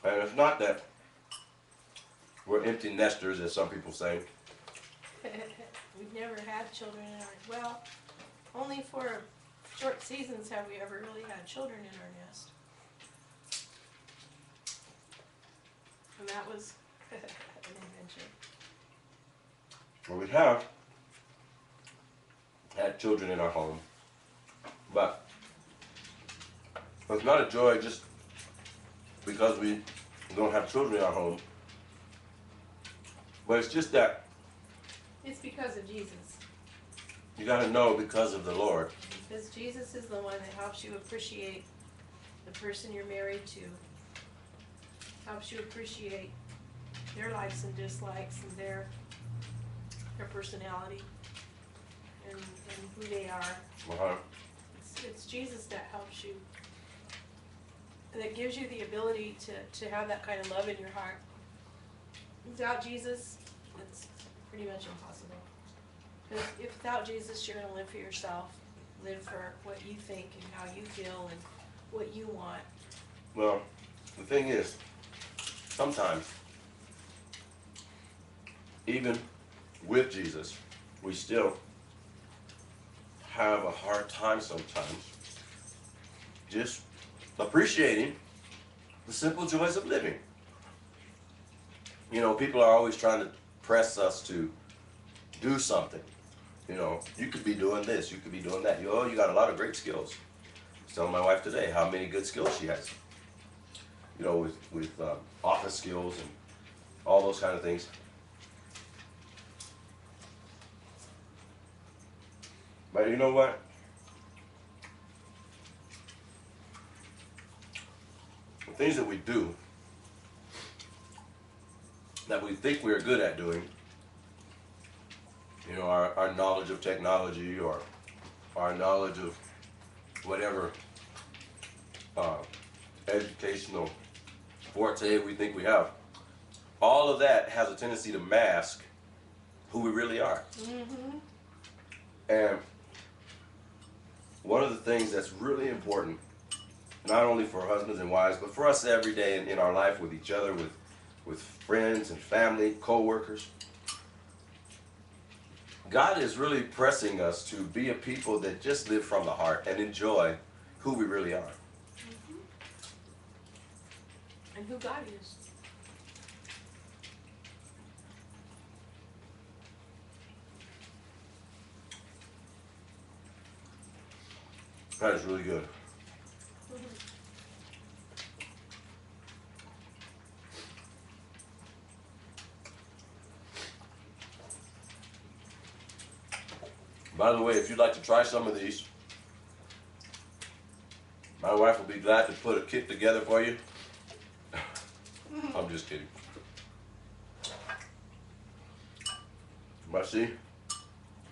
And it's not that we're empty nesters, as some people say. We've never had children in our, well, only for short seasons have we ever really had children in our nest. And that was an invention. Well, we have had children in our home, but it's not a joy just because we don't have children in our home, but it's just that It's because of Jesus. you got to know because of the Lord. Because Jesus is the one that helps you appreciate the person you're married to. Helps you appreciate their likes and dislikes and their personality and who they are. Uh-huh. It's Jesus that helps you, that gives you the ability to have that kind of love in your heart. Without Jesus, it's pretty much impossible. If without Jesus, you're going to live for yourself, live for what you think and how you feel and what you want. Well, the thing is, sometimes, even with Jesus, we still have a hard time sometimes just appreciating the simple joys of living. You know, people are always trying to press us to do something. You know, you could be doing this, you could be doing that. You got a lot of great skills. I was telling my wife today how many good skills she has. You know, with office skills and all those kind of things. But you know what? The things that we do, that we think we're good at doing, you know, our knowledge of technology or our knowledge of whatever educational forte we think we have, all of that has a tendency to mask who we really are. Mm-hmm. And one of the things that's really important, not only for husbands and wives, but for us every day in our life with each other, with friends and family, co-workers, God is really pressing us to be a people that just live from the heart and enjoy who we really are. Mm-hmm. And who God is. That is really good. Mm-hmm. By the way, if you'd like to try some of these, my wife will be glad to put a kit together for you. I'm just kidding. But see,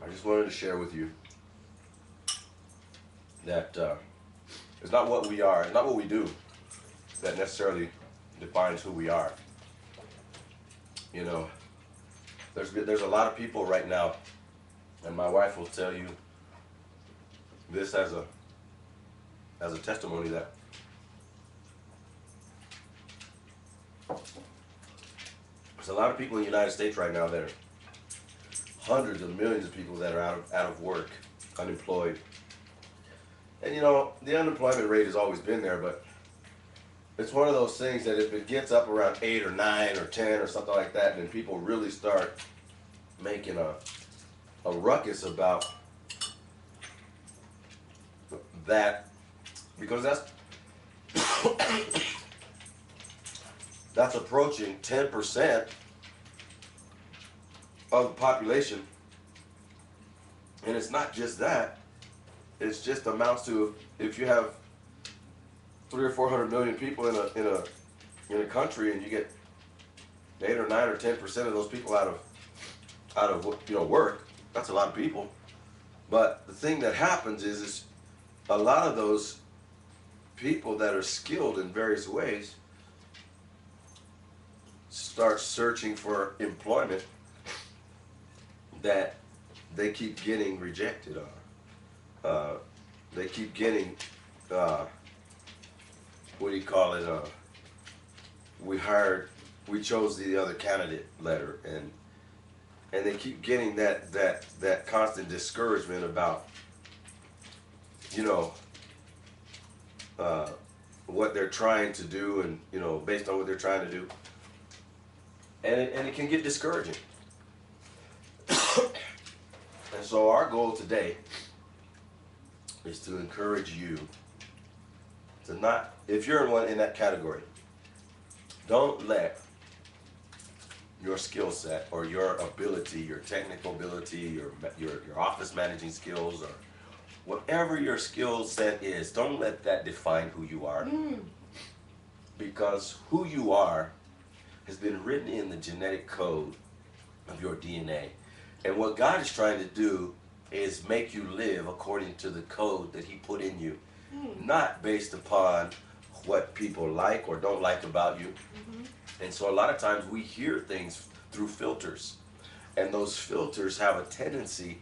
I just wanted to share with you that it's not what we are, it's not what we do that necessarily defines who we are. You know, there's a lot of people right now, and my wife will tell you this as a testimony, that there's a lot of people in the United States right now that are hundreds of millions of people that are out of work, unemployed. And you know, the unemployment rate has always been there, but it's one of those things that if it gets up around 8 or 9 or 10 or something like that, then people really start making a ruckus about that, because that's approaching 10% of the population. And it's not just that, it's just amounts to, if you have 300 or 400 million people in a country, and you get 8 or 9 or 10% of those people out of work, that's a lot of people. But the thing that happens is a lot of those people that are skilled in various ways start searching for employment that they keep getting rejected on. They keep getting, what do you call it, we chose the other candidate letter, and they keep getting that constant discouragement about, you know, what they're trying to do, and based on what they're trying to do, and it can get discouraging. And so our goal today is to encourage you to not, if you're in that category, don't let your skill set or your ability, your technical ability, your office managing skills, or whatever your skill set is, don't let that define who you are. Because who you are has been written in the genetic code of your DNA. And what God is trying to do is make you live according to the code that He put in you. Not based upon what people like or don't like about you. And so a lot of times we hear things through filters. And those filters have a tendency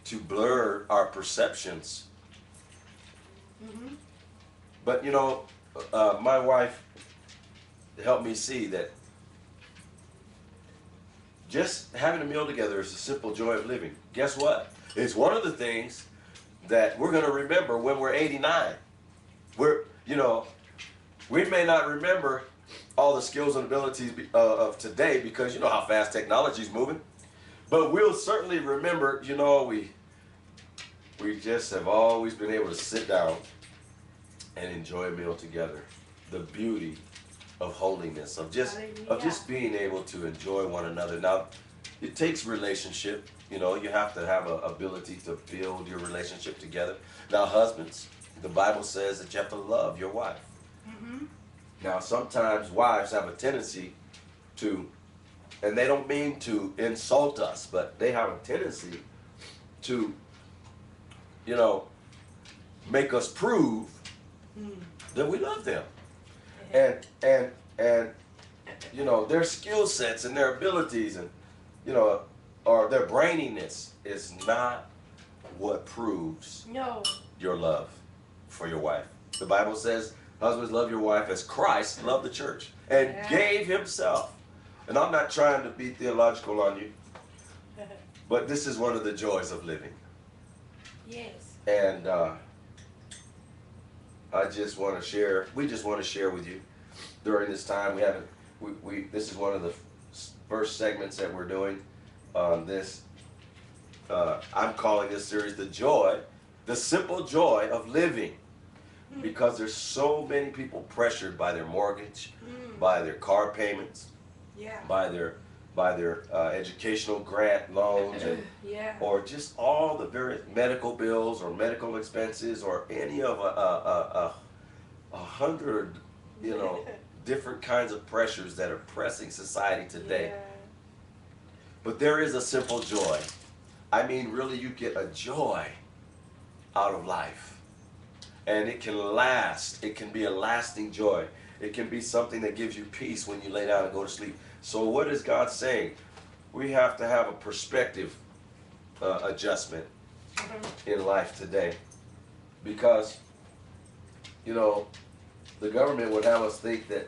to blur our perceptions. But my wife helped me see that just having a meal together is a simple joy of living. Guess what? It's one of the things that we're going to remember when we're 89. We may not remember all the skills and abilities of today, because you know how fast technology is moving. But we'll certainly remember, we just have always been able to sit down and enjoy a meal together. The beauty of holiness, of just being able to enjoy one another. Now, it takes relationship. You have to have an ability to build your relationship together. Now, husbands, the Bible says that you have to love your wife. Now, sometimes wives have a tendency to, and they don't mean to insult us, but they have a tendency to, make us prove that we love them. And their skill sets and their abilities and, or their braininess is not what proves your love for your wife. The Bible says, husbands, love your wife as Christ loved the church and gave Himself. And I'm not trying to be theological on you, but this is one of the joys of living. Yes. And we just want to share with you during this time. This is one of the first segments that we're doing on this. I'm calling this series the simple joy of living. Because there's so many people pressured by their mortgage, by their car payments, by their educational grant loans, or just all the various medical bills or medical expenses, or any of a hundred, different kinds of pressures that are pressing society today. But there is a simple joy. I mean, really, you get a joy out of life. And it can last. It can be a lasting joy. It can be something that gives you peace when you lay down and go to sleep. So what is God saying? We have to have a perspective adjustment in life today. Because, the government would have us think that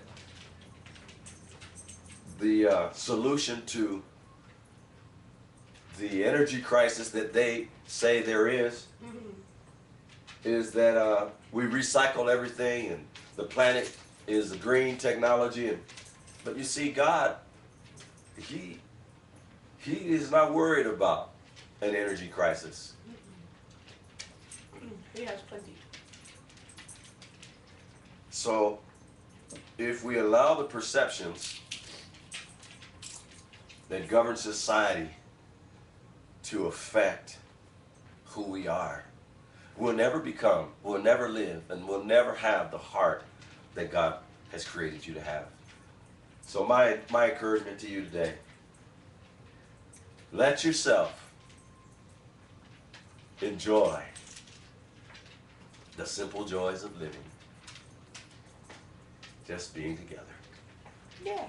the solution to the energy crisis that they say there is that we recycle everything and the planet is a green technology. But you see, God, He is not worried about an energy crisis. He has plenty. So if we allow the perceptions that govern society to affect who we are, we'll never live, and we'll never have the heart that God has created you to have. So my encouragement to you today, let yourself enjoy the simple joys of living, just being together. Yeah.